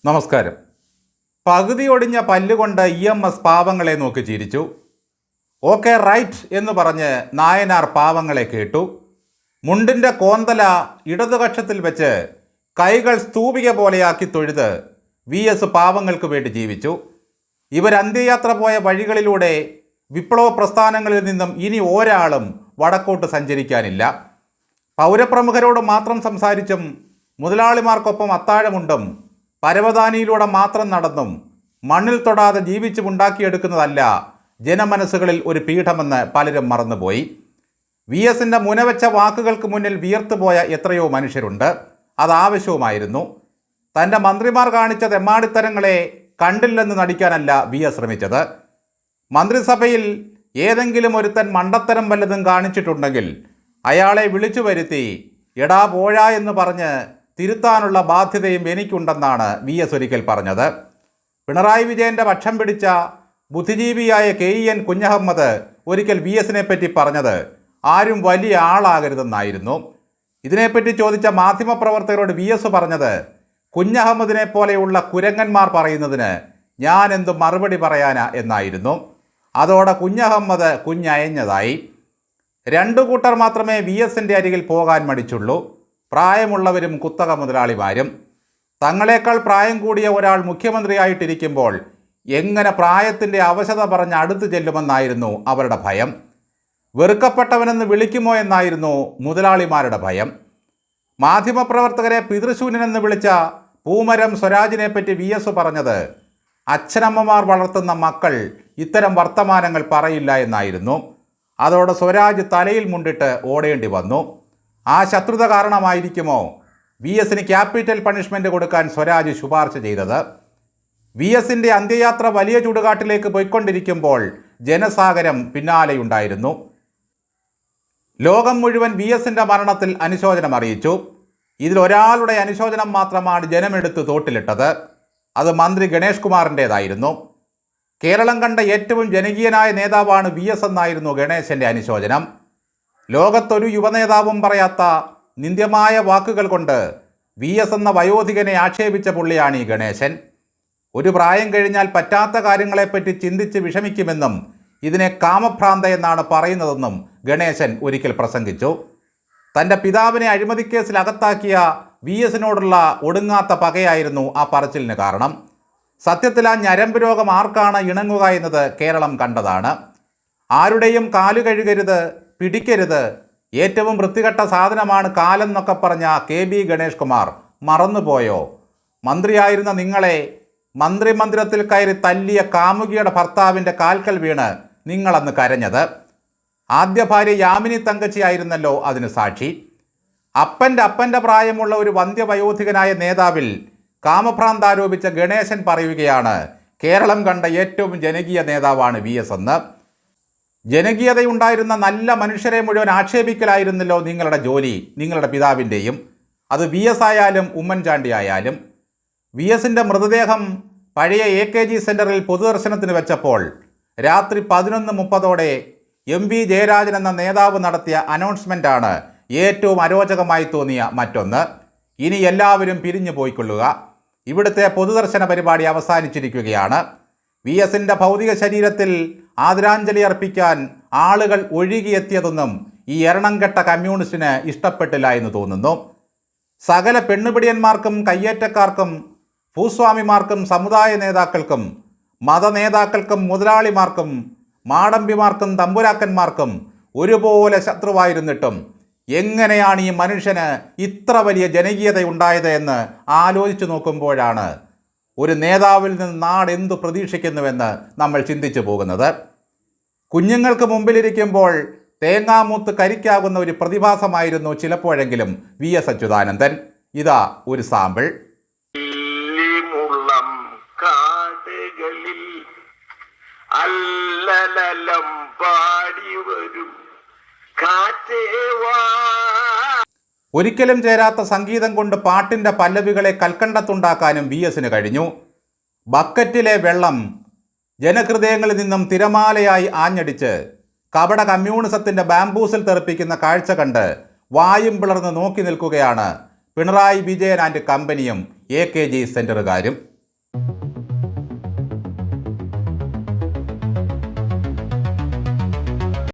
നമസ്കാരം. പകുതി ഒടിഞ്ഞ പല്ലുകൊണ്ട് EMS പാവങ്ങളെ നോക്കി ചിരിച്ചു. ഓക്കെ റൈറ്റ് എന്ന് പറഞ്ഞ് നായനാർ പാവങ്ങളെ കേട്ടു. മുണ്ടിൻ്റെ കോന്തല ഇടതുകക്ഷത്തിൽ വെച്ച് കൈകൾ സ്തൂപിക പോലെയാക്കി തൊഴുത് VS പാവങ്ങൾക്ക് വേണ്ടി ജീവിച്ചു. ഇവർ അന്ത്യയാത്ര പോയ വഴികളിലൂടെ വിപ്ലവ പ്രസ്ഥാനങ്ങളിൽ നിന്നും ഇനി ഒരാളും വടക്കോട്ട് സഞ്ചരിക്കാനില്ല. പൗരപ്രമുഖരോട് മാത്രം സംസാരിച്ചും മുതലാളിമാർക്കൊപ്പം അത്താഴമുണ്ടും പരവതാനിയിലൂടെ മാത്രം നടന്നും മണ്ണിൽ തൊടാതെ ജീവിച്ചുമുണ്ടാക്കിയെടുക്കുന്നതല്ല ജനമനസ്സുകളിൽ ഒരു പീഠമെന്ന് പലരും മറന്നുപോയി. VSൻ്റെ മുനവെച്ച വാക്കുകൾക്ക് മുന്നിൽ വിയർത്തുപോയ എത്രയോ മനുഷ്യരുണ്ട്. അതാവശ്യവുമായിരുന്നു. തൻ്റെ മന്ത്രിമാർ കാണിച്ച തെമ്മാടിത്തരങ്ങളെ കണ്ടില്ലെന്ന് നടിക്കാനല്ല VS ശ്രമിച്ചത്. മന്ത്രിസഭയിൽ ഏതെങ്കിലും ഒരുത്തൻ മണ്ടത്തരം വല്ലതും കാണിച്ചിട്ടുണ്ടെങ്കിൽ അയാളെ വിളിച്ചു വരുത്തി എടാ പോഴാ എന്ന് പറഞ്ഞ് തിരുത്താനുള്ള ബാധ്യതയും എനിക്കുണ്ടെന്നാണ് VS ഒരിക്കൽ പറഞ്ഞത്. പിണറായി വിജയൻ്റെ പക്ഷം പിടിച്ച ബുദ്ധിജീവിയായ KEN കുഞ്ഞഹമ്മദ് ഒരിക്കൽ VSനെ പറ്റി പറഞ്ഞത് ആരും വലിയ ആളാകരുതെന്നായിരുന്നു. ഇതിനെപ്പറ്റി ചോദിച്ച മാധ്യമപ്രവർത്തകരോട് VS പറഞ്ഞത് കുഞ്ഞഹമ്മദിനെ പോലെയുള്ള കുരങ്ങന്മാർ പറയുന്നതിന് ഞാൻ എന്തു മറുപടി പറയാനാ എന്നായിരുന്നു. അതോടെ കുഞ്ഞഹമ്മദ് കുഞ്ഞയഞ്ഞതായി. രണ്ടു കൂട്ടർ മാത്രമേ VSൻ്റെ അരികിൽ പോകാൻ മടിച്ചുള്ളൂ. പ്രായമുള്ളവരും കുത്തക മുതലാളിമാരും. തങ്ങളെക്കാൾ പ്രായം കൂടിയ ഒരാൾ മുഖ്യമന്ത്രിയായിട്ടിരിക്കുമ്പോൾ എങ്ങനെ പ്രായത്തിൻ്റെ അവശത പറഞ്ഞ് അടുത്തു ചെല്ലുമെന്നായിരുന്നു അവരുടെ ഭയം. വെറുക്കപ്പെട്ടവനെന്ന് വിളിക്കുമോ എന്നായിരുന്നു മുതലാളിമാരുടെ ഭയം. മാധ്യമപ്രവർത്തകരെ പിതൃശൂന്യനെന്ന് വിളിച്ച പൂമരം സ്വരാജിനെപ്പറ്റി VS പറഞ്ഞത് അച്ഛനമ്മമാർ വളർത്തുന്ന മക്കൾ ഇത്തരം വർത്തമാനങ്ങൾ പറയില്ല എന്നായിരുന്നു. അതോടെ സ്വരാജ് തലയിൽ മുണ്ടിട്ട് ഓടേണ്ടി വന്നു. ആ ശത്രുത കാരണമായിരിക്കുമോ VSന് ക്യാപിറ്റൽ പണിഷ്മെൻ്റ് കൊടുക്കാൻ സ്വരാജ് ശുപാർശ ചെയ്തത്. VSൻ്റെ അന്ത്യയാത്ര വലിയ ചുടുകാട്ടിലേക്ക് പോയിക്കൊണ്ടിരിക്കുമ്പോൾ ജനസാഗരം പിന്നാലെയുണ്ടായിരുന്നു. ലോകം മുഴുവൻ VSൻ്റെ മരണത്തിൽ അനുശോചനം അറിയിച്ചു. ഇതിലൊരാളുടെ അനുശോചനം മാത്രമാണ് ജനമെടുത്ത് തോട്ടിലിട്ടത്. അത് മന്ത്രി ഗണേഷ് കുമാറിൻ്റേതായിരുന്നു. കേരളം കണ്ട ഏറ്റവും ജനകീയനായ നേതാവാണ് VS എന്നായിരുന്നു ഗണേശൻ്റെ അനുശോചനം. ലോകത്തൊരു യുവനേതാവും പറയാത്ത നിന്ദ്യമായ വാക്കുകൾ കൊണ്ട് VS എന്ന വയോധികനെ ആക്ഷേപിച്ച പുള്ളിയാണ് ഈ ഗണേശൻ. ഒരു പ്രായം കഴിഞ്ഞാൽ പറ്റാത്ത കാര്യങ്ങളെപ്പറ്റി ചിന്തിച്ച് വിഷമിക്കുമെന്നും ഇതിനെ കാമഭ്രാന്ത എന്നാണ് പറയുന്നതെന്നും ഗണേശൻ ഒരിക്കൽ പ്രസംഗിച്ചു. തൻ്റെ പിതാവിനെ അഴിമതിക്കേസിൽ അകത്താക്കിയ VSനോടുള്ള ഒടുങ്ങാത്ത പകയായിരുന്നു ആ പറച്ചിലിന് കാരണം. സത്യത്തിൽ ആ ഞരമ്പ് രോഗം ആർക്കാണ് ഇണങ്ങുക എന്നത് കേരളം കണ്ടതാണ്. ആരുടെയും കാലു കഴുകരുത്, പിടിക്കരുത്, ഏറ്റവും വൃത്തികെട്ട സാധനമാണ് കാലെന്നൊക്കെ പറഞ്ഞ KB ഗണേഷ് കുമാർ മറന്നുപോയോ? മന്ത്രിയായിരുന്ന നിങ്ങളെ മന്ത്രിമന്ദിരത്തിൽ കയറി തല്ലിയ കാമുകിയുടെ ഭർത്താവിൻ്റെ കാൽക്കൽ വീണ് നിങ്ങളന്ന് കരഞ്ഞത്. ആദ്യ ഭാര്യ യാമിനി തങ്കച്ചിയായിരുന്നല്ലോ അതിന് സാക്ഷി. അപ്പൻ്റെ പ്രായമുള്ള ഒരു വന്ധ്യവയോധികനായ നേതാവിൽ കാമഭ്രാന്ത് ആരോപിച്ച ഗണേശൻ പറയുകയാണ് കേരളം കണ്ട ഏറ്റവും ജനകീയ നേതാവാണ് VS എന്ന്. ജനകീയതയുണ്ടായിരുന്ന നല്ല മനുഷ്യരെ മുഴുവൻ ആക്ഷേപിക്കലായിരുന്നല്ലോ നിങ്ങളുടെ ജോലി, നിങ്ങളുടെ പിതാവിൻ്റെയും. അത് VS ആയാലും ഉമ്മൻചാണ്ടി ആയാലും. VSൻ്റെ മൃതദേഹം പഴയ AKG സെൻറ്ററിൽ പൊതുദർശനത്തിന് വെച്ചപ്പോൾ രാത്രി 11:30 MV ജയരാജൻ എന്ന നേതാവ് നടത്തിയ അനൗൺസ്മെൻ്റാണ് ഏറ്റവും അരോചകമായി തോന്നിയ മറ്റൊന്ന്. ഇനി എല്ലാവരും പിരിഞ്ഞു പോയിക്കൊള്ളുക, ഇവിടുത്തെ പൊതുദർശന പരിപാടി അവസാനിച്ചിരിക്കുകയാണ്. VSൻ്റെ ഭൗതിക ശരീരത്തിൽ ആദരാഞ്ജലി അർപ്പിക്കാൻ ആളുകൾ ഒഴുകിയെത്തിയതൊന്നും ഈ എരണം കെട്ട കമ്മ്യൂണിസ്റ്റിന് ഇഷ്ടപ്പെട്ടില്ല എന്ന് തോന്നുന്നു. സകല പെണ്ണുപിടിയന്മാർക്കും കയ്യേറ്റക്കാർക്കും ഭൂസ്വാമിമാർക്കും സമുദായ നേതാക്കൾക്കും മതനേതാക്കൾക്കും മുതലാളിമാർക്കും മാടമ്പിമാർക്കും തമ്പുരാക്കന്മാർക്കും ഒരുപോലെ ശത്രുവായിരുന്നിട്ടും എങ്ങനെയാണ് ഈ മനുഷ്യന് ഇത്ര വലിയ ജനകീയത ഉണ്ടായത് എന്ന് ആലോചിച്ചു നോക്കുമ്പോഴാണ് ഒരു നേതാവിൽ നിന്ന് നാട് എന്തു പ്രതീക്ഷിക്കുന്നുവെന്ന് നമ്മൾ ചിന്തിച്ചു പോകുന്നത്. കുഞ്ഞുങ്ങൾക്ക് മുമ്പിലിരിക്കുമ്പോൾ തേങ്ങാമൂത്ത് കരിക്കാകുന്ന ഒരു പ്രതിഭാസമായിരുന്നു ചിലപ്പോഴെങ്കിലും VS അച്യുതാനന്ദൻ. ഇതാ ഒരു സാമ്പിൾ. ഒരിക്കലും ചേരാത്ത സംഗീതം കൊണ്ട് പാട്ടിൻ്റെ പല്ലവികളെ കൽക്കണ്ടത്തുണ്ടാക്കാനും VSന് കഴിഞ്ഞു. ബക്കറ്റിലെ വെള്ളം ജനഹൃദയങ്ങളിൽ നിന്നും തിരമാലയായി ആഞ്ഞടിച്ച് കപട കമ്മ്യൂണിസത്തിൻ്റെ ബാംബൂസിൽ തെറിപ്പിക്കുന്ന കാഴ്ച കണ്ട് വായും പിളർന്ന് നോക്കി നിൽക്കുകയാണ് പിണറായി വിജയൻ ആൻഡ് കമ്പനിയും AKG സെൻറ്ററുകാരും.